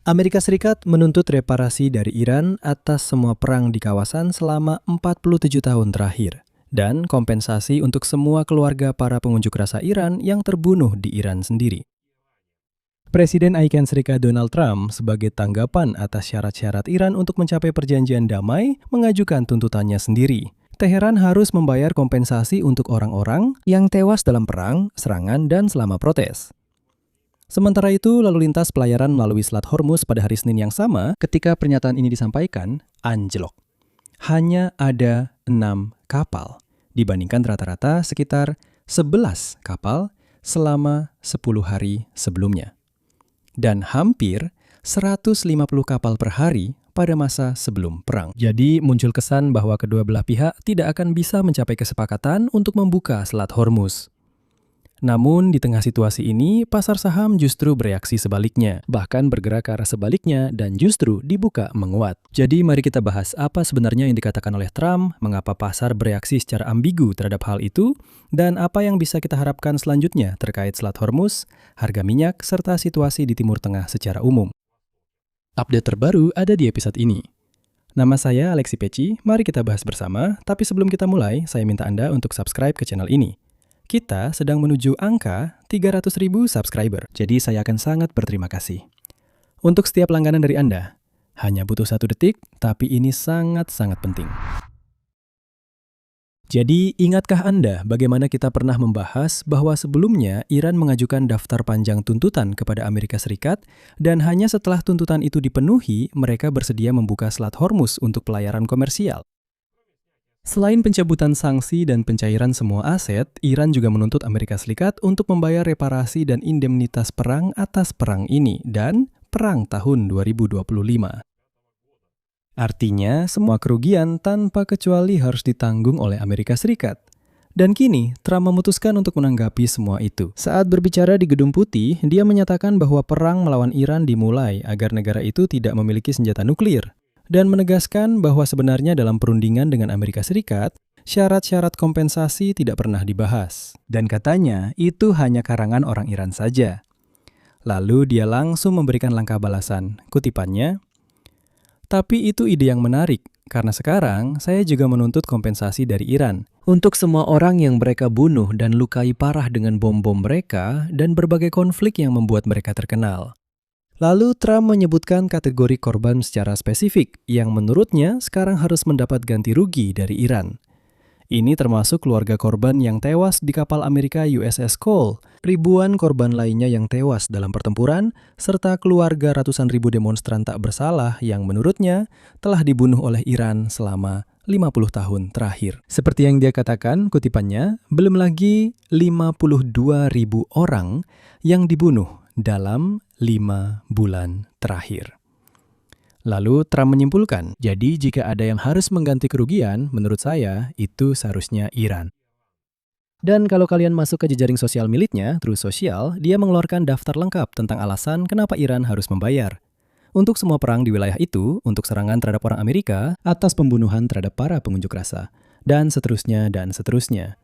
Amerika Serikat menuntut reparasi dari Iran atas semua perang di kawasan selama 47 tahun terakhir, dan kompensasi untuk semua keluarga para pengunjuk rasa Iran yang terbunuh di Iran sendiri. Presiden Amerika Serikat Donald Trump sebagai tanggapan atas syarat-syarat Iran untuk mencapai perjanjian damai mengajukan tuntutannya sendiri. Teheran harus membayar kompensasi untuk orang-orang yang tewas dalam perang, serangan, dan selama protes. Sementara itu, lalu lintas pelayaran melalui Selat Hormuz pada hari Senin yang sama ketika pernyataan ini disampaikan, anjlok. Hanya ada 6 kapal, dibandingkan rata-rata sekitar 11 kapal selama 10 hari sebelumnya. Dan hampir 150 kapal per hari pada masa sebelum perang. Jadi muncul kesan bahwa kedua belah pihak tidak akan bisa mencapai kesepakatan untuk membuka Selat Hormuz. Namun di tengah situasi ini, pasar saham justru bereaksi sebaliknya, bahkan bergerak ke arah sebaliknya dan justru dibuka menguat. Jadi mari kita bahas apa sebenarnya yang dikatakan oleh Trump, mengapa pasar bereaksi secara ambigu terhadap hal itu, dan apa yang bisa kita harapkan selanjutnya terkait Selat Hormuz, harga minyak, serta situasi di Timur Tengah secara umum. Update terbaru ada di episode ini. Nama saya Alexi Peci, mari kita bahas bersama, tapi sebelum kita mulai, saya minta Anda untuk subscribe ke channel ini. Kita sedang menuju angka 300.000 subscriber, jadi saya akan sangat berterima kasih. Untuk setiap langganan dari Anda, hanya butuh 1 detik, tapi ini sangat-sangat penting. Jadi, ingatkah Anda bagaimana kita pernah membahas bahwa sebelumnya Iran mengajukan daftar panjang tuntutan kepada Amerika Serikat, dan hanya setelah tuntutan itu dipenuhi, mereka bersedia membuka Selat Hormuz untuk pelayaran komersial. Selain pencabutan sanksi dan pencairan semua aset, Iran juga menuntut Amerika Serikat untuk membayar reparasi dan indemnitas perang atas perang ini dan perang tahun 2025. Artinya, semua kerugian tanpa kecuali harus ditanggung oleh Amerika Serikat. Dan kini, Trump memutuskan untuk menanggapi semua itu. Saat berbicara di Gedung Putih, dia menyatakan bahwa perang melawan Iran dimulai agar negara itu tidak memiliki senjata nuklir. Dan menegaskan bahwa sebenarnya dalam perundingan dengan Amerika Serikat, syarat-syarat kompensasi tidak pernah dibahas. Dan katanya, itu hanya karangan orang Iran saja. Lalu dia langsung memberikan langkah balasan. Kutipannya, "Tapi itu ide yang menarik, karena sekarang saya juga menuntut kompensasi dari Iran untuk semua orang yang mereka bunuh dan lukai parah dengan bom-bom mereka dan berbagai konflik yang membuat mereka terkenal." Lalu Trump menyebutkan kategori korban secara spesifik yang menurutnya sekarang harus mendapat ganti rugi dari Iran. Ini termasuk keluarga korban yang tewas di kapal Amerika USS Cole, ribuan korban lainnya yang tewas dalam pertempuran, serta keluarga ratusan ribu demonstran tak bersalah yang menurutnya telah dibunuh oleh Iran selama 50 tahun terakhir. Seperti yang dia katakan, kutipannya, belum lagi 52.000 orang yang dibunuh dalam 5 bulan terakhir. Lalu Trump menyimpulkan, jadi jika ada yang harus mengganti kerugian, menurut saya itu seharusnya Iran. Dan kalau kalian masuk ke jejaring sosial miliknya, Truth Social, dia mengeluarkan daftar lengkap tentang alasan kenapa Iran harus membayar. Untuk semua perang di wilayah itu, untuk serangan terhadap orang Amerika, atas pembunuhan terhadap para pengunjuk rasa, dan seterusnya dan seterusnya.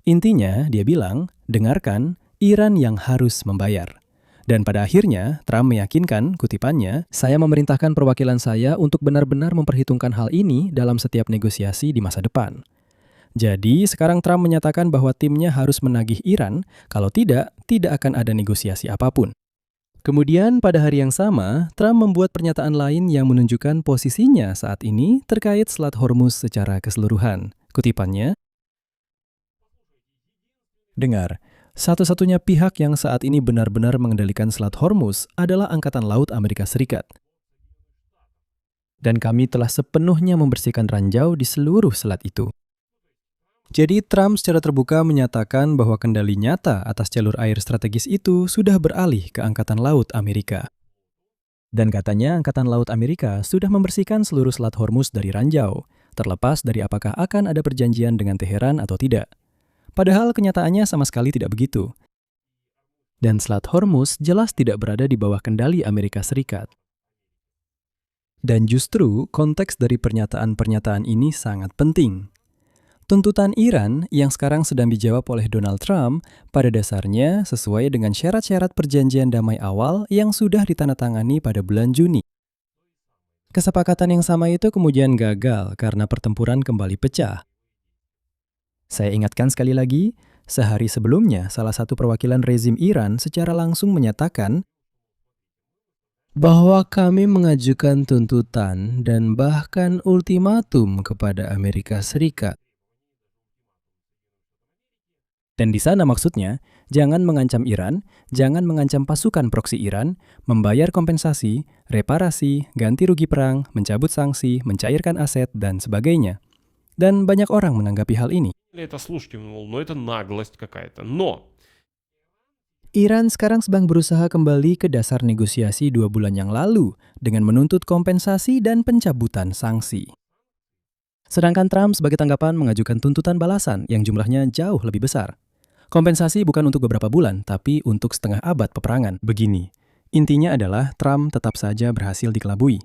Intinya, dia bilang, dengarkan, Iran yang harus membayar. Dan pada akhirnya, Trump meyakinkan, kutipannya, saya memerintahkan perwakilan saya untuk benar-benar memperhitungkan hal ini dalam setiap negosiasi di masa depan. Jadi, sekarang Trump menyatakan bahwa timnya harus menagih Iran, kalau tidak akan ada negosiasi apapun. Kemudian, pada hari yang sama, Trump membuat pernyataan lain yang menunjukkan posisinya saat ini terkait Selat Hormuz secara keseluruhan. Kutipannya, dengar, satu-satunya pihak yang saat ini benar-benar mengendalikan Selat Hormuz adalah Angkatan Laut Amerika Serikat. Dan kami telah sepenuhnya membersihkan ranjau di seluruh selat itu. Jadi Trump secara terbuka menyatakan bahwa kendali nyata atas jalur air strategis itu sudah beralih ke Angkatan Laut Amerika. Dan katanya Angkatan Laut Amerika sudah membersihkan seluruh Selat Hormuz dari ranjau, terlepas dari apakah akan ada perjanjian dengan Teheran atau tidak. Padahal kenyataannya sama sekali tidak begitu. Dan Selat Hormuz jelas tidak berada di bawah kendali Amerika Serikat. Dan justru konteks dari pernyataan-pernyataan ini sangat penting. Tuntutan Iran yang sekarang sedang dijawab oleh Donald Trump pada dasarnya sesuai dengan syarat-syarat perjanjian damai awal yang sudah ditandatangani pada bulan Juni. Kesepakatan yang sama itu kemudian gagal karena pertempuran kembali pecah. Saya ingatkan sekali lagi, sehari sebelumnya salah satu perwakilan rezim Iran secara langsung menyatakan bahwa kami mengajukan tuntutan dan bahkan ultimatum kepada Amerika Serikat. Dan di sana maksudnya, jangan mengancam Iran, jangan mengancam pasukan proksi Iran, membayar kompensasi, reparasi, ganti rugi perang, mencabut sanksi, mencairkan aset, dan sebagainya. Dan banyak orang menanggapi hal ini. Это слушайте, мол, ну это наглость какая-то. Но Iran sekarang sedang berusaha kembali ke dasar negosiasi 2 bulan yang lalu dengan menuntut kompensasi dan pencabutan sanksi. Sedangkan Trump sebagai tanggapan mengajukan tuntutan balasan yang jumlahnya jauh lebih besar. Kompensasi bukan untuk beberapa bulan, tapi untuk setengah abad peperangan. Begini, intinya adalah Trump tetap saja berhasil dikelabui.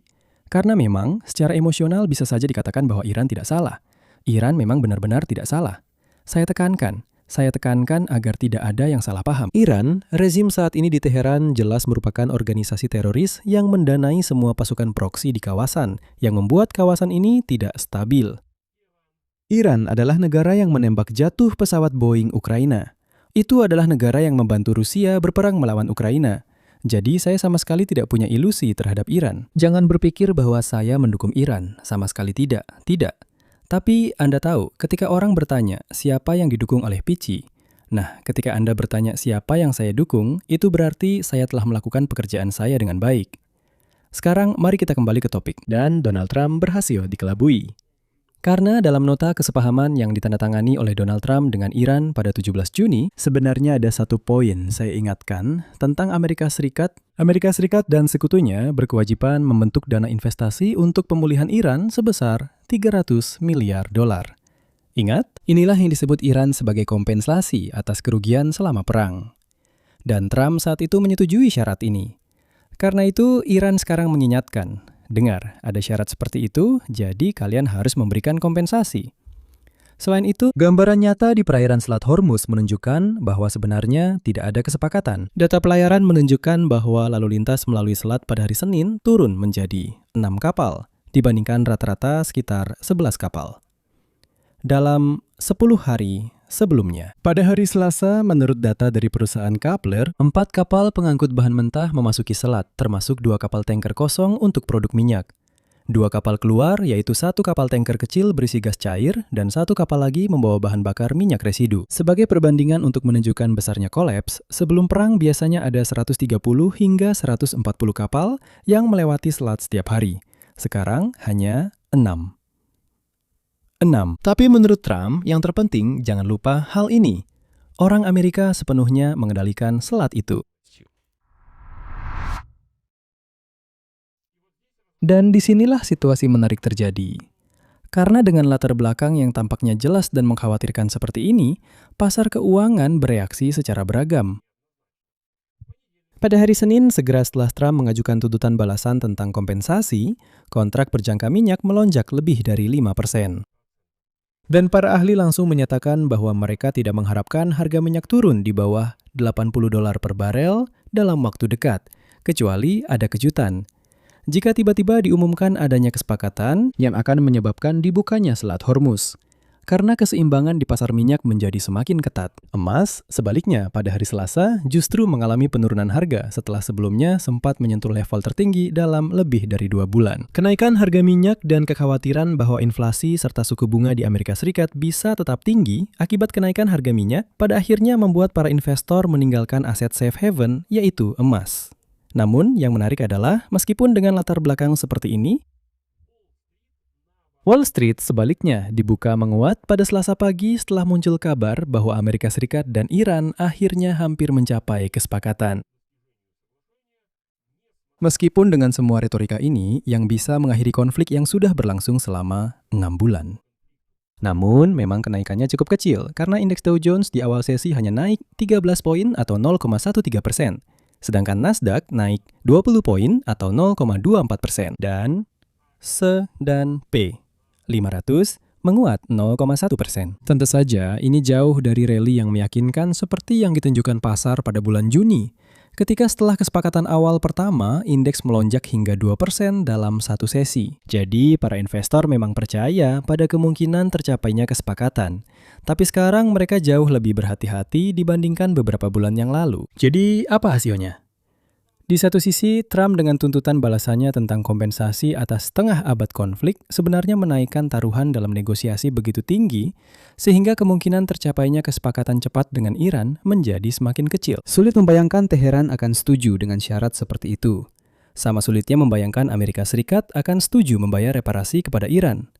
Karena memang secara emosional bisa saja dikatakan bahwa Iran tidak salah. Iran memang benar-benar tidak salah. Saya tekankan agar tidak ada yang salah paham. Iran, rezim saat ini di Teheran jelas merupakan organisasi teroris yang mendanai semua pasukan proksi di kawasan, yang membuat kawasan ini tidak stabil. Iran adalah negara yang menembak jatuh pesawat Boeing Ukraina. Itu adalah negara yang membantu Rusia berperang melawan Ukraina. Jadi saya sama sekali tidak punya ilusi terhadap Iran. Jangan berpikir bahwa saya mendukung Iran, sama sekali tidak. Tidak. Tapi Anda tahu, ketika orang bertanya siapa yang didukung oleh Pichi, nah ketika Anda bertanya siapa yang saya dukung, itu berarti saya telah melakukan pekerjaan saya dengan baik. Sekarang mari kita kembali ke topik. Dan Donald Trump berhasil dikelabui. Karena dalam nota kesepahaman yang ditandatangani oleh Donald Trump dengan Iran pada 17 Juni, sebenarnya ada satu poin saya ingatkan tentang Amerika Serikat. Amerika Serikat dan sekutunya berkewajiban membentuk dana investasi untuk pemulihan Iran sebesar 300 miliar dolar. Ingat, inilah yang disebut Iran sebagai kompensasi atas kerugian selama perang. Dan Trump saat itu menyetujui syarat ini. Karena itu, Iran sekarang mengingatkan, dengar, ada syarat seperti itu, jadi kalian harus memberikan kompensasi. Selain itu, gambaran nyata di perairan Selat Hormuz menunjukkan bahwa sebenarnya tidak ada kesepakatan. Data pelayaran menunjukkan bahwa lalu lintas melalui selat pada hari Senin turun menjadi 6 kapal, dibandingkan rata-rata sekitar 11 kapal. Dalam 10 hari sebelumnya, pada hari Selasa, menurut data dari perusahaan Kepler, 4 kapal pengangkut bahan mentah memasuki selat, termasuk 2 kapal tanker kosong untuk produk minyak. 2 kapal keluar, yaitu 1 kapal tanker kecil berisi gas cair, dan 1 kapal lagi membawa bahan bakar minyak residu. Sebagai perbandingan untuk menunjukkan besarnya kolaps, sebelum perang biasanya ada 130 hingga 140 kapal yang melewati selat setiap hari. Sekarang hanya 6. Tapi menurut Trump, yang terpenting jangan lupa hal ini. Orang Amerika sepenuhnya mengendalikan selat itu. Dan disinilah situasi menarik terjadi. Karena dengan latar belakang yang tampaknya jelas dan mengkhawatirkan seperti ini, pasar keuangan bereaksi secara beragam. Pada hari Senin, segera setelah Trump mengajukan tuntutan balasan tentang kompensasi, kontrak berjangka minyak melonjak lebih dari 5%. Dan para ahli langsung menyatakan bahwa mereka tidak mengharapkan harga minyak turun di bawah $80 per barel dalam waktu dekat, kecuali ada kejutan. Jika tiba-tiba diumumkan adanya kesepakatan yang akan menyebabkan dibukanya Selat Hormuz. Karena keseimbangan di pasar minyak menjadi semakin ketat. Emas, sebaliknya, pada hari Selasa justru mengalami penurunan harga setelah sebelumnya sempat menyentuh level tertinggi dalam lebih dari 2 bulan. Kenaikan harga minyak dan kekhawatiran bahwa inflasi serta suku bunga di Amerika Serikat bisa tetap tinggi akibat kenaikan harga minyak pada akhirnya membuat para investor meninggalkan aset safe haven, yaitu emas. Namun, yang menarik adalah, meskipun dengan latar belakang seperti ini, Wall Street sebaliknya dibuka menguat pada Selasa pagi setelah muncul kabar bahwa Amerika Serikat dan Iran akhirnya hampir mencapai kesepakatan. Meskipun dengan semua retorika ini yang bisa mengakhiri konflik yang sudah berlangsung selama 6 bulan. Namun, memang kenaikannya cukup kecil karena indeks Dow Jones di awal sesi hanya naik 13 poin atau 0,13%. Sedangkan Nasdaq naik 20 poin atau 0,24%. Dan S dan P 500 menguat 0,1%. Tentu saja, ini jauh dari rally yang meyakinkan seperti yang ditunjukkan pasar pada bulan Juni, ketika setelah kesepakatan awal pertama, indeks melonjak hingga 2% dalam satu sesi. Jadi, para investor memang percaya pada kemungkinan tercapainya kesepakatan. Tapi sekarang mereka jauh lebih berhati-hati dibandingkan beberapa bulan yang lalu. Jadi, apa hasilnya? Di satu sisi, Trump dengan tuntutan balasannya tentang kompensasi atas setengah abad konflik sebenarnya menaikkan taruhan dalam negosiasi begitu tinggi, sehingga kemungkinan tercapainya kesepakatan cepat dengan Iran menjadi semakin kecil. Sulit membayangkan Teheran akan setuju dengan syarat seperti itu. Sama sulitnya membayangkan Amerika Serikat akan setuju membayar reparasi kepada Iran.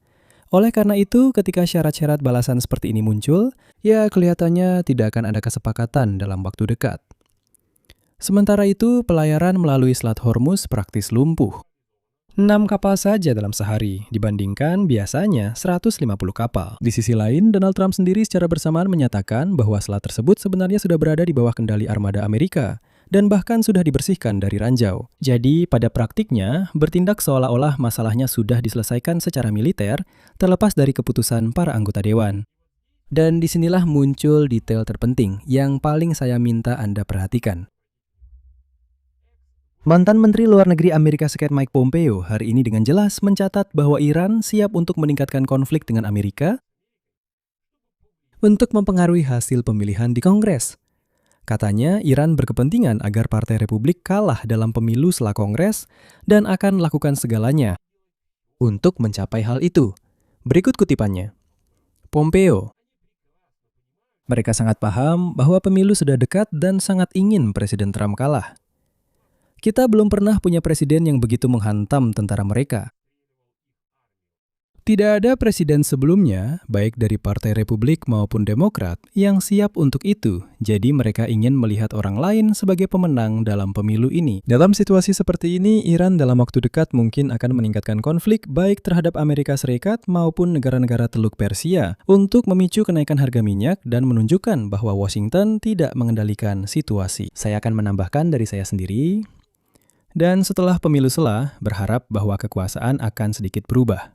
Oleh karena itu, ketika syarat-syarat balasan seperti ini muncul, ya kelihatannya tidak akan ada kesepakatan dalam waktu dekat. Sementara itu, pelayaran melalui Selat Hormuz praktis lumpuh. 6 kapal saja dalam sehari, dibandingkan biasanya 150 kapal. Di sisi lain, Donald Trump sendiri secara bersamaan menyatakan bahwa selat tersebut sebenarnya sudah berada di bawah kendali armada Amerika, dan bahkan sudah dibersihkan dari ranjau. Jadi, pada praktiknya, bertindak seolah-olah masalahnya sudah diselesaikan secara militer, terlepas dari keputusan para anggota dewan. Dan disinilah muncul detail terpenting yang paling saya minta Anda perhatikan. Mantan Menteri Luar Negeri Amerika Serikat Mike Pompeo hari ini dengan jelas mencatat bahwa Iran siap untuk meningkatkan konflik dengan Amerika untuk mempengaruhi hasil pemilihan di Kongres. Katanya, Iran berkepentingan agar Partai Republik kalah dalam pemilu setelah Kongres dan akan melakukan segalanya untuk mencapai hal itu. Berikut kutipannya. Pompeo, mereka sangat paham bahwa pemilu sudah dekat dan sangat ingin Presiden Trump kalah. Kita belum pernah punya presiden yang begitu menghantam tentara mereka. Tidak ada presiden sebelumnya, baik dari Partai Republik maupun Demokrat, yang siap untuk itu. Jadi mereka ingin melihat orang lain sebagai pemenang dalam pemilu ini. Dalam situasi seperti ini, Iran dalam waktu dekat mungkin akan meningkatkan konflik baik terhadap Amerika Serikat maupun negara-negara Teluk Persia untuk memicu kenaikan harga minyak dan menunjukkan bahwa Washington tidak mengendalikan situasi. Saya akan menambahkan dari saya sendiri. Dan setelah pemilu sela, berharap bahwa kekuasaan akan sedikit berubah.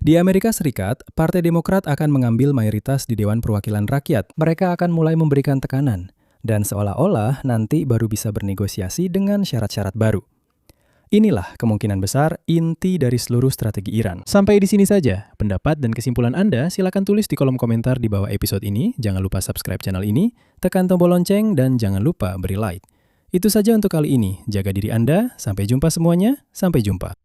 Di Amerika Serikat, Partai Demokrat akan mengambil mayoritas di Dewan Perwakilan Rakyat. Mereka akan mulai memberikan tekanan, dan seolah-olah nanti baru bisa bernegosiasi dengan syarat-syarat baru. Inilah kemungkinan besar inti dari seluruh strategi Iran. Sampai di sini saja. Pendapat dan kesimpulan Anda silakan tulis di kolom komentar di bawah episode ini. Jangan lupa subscribe channel ini, tekan tombol lonceng, dan jangan lupa beri like. Itu saja untuk kali ini. Jaga diri Anda. Sampai jumpa semuanya. Sampai jumpa.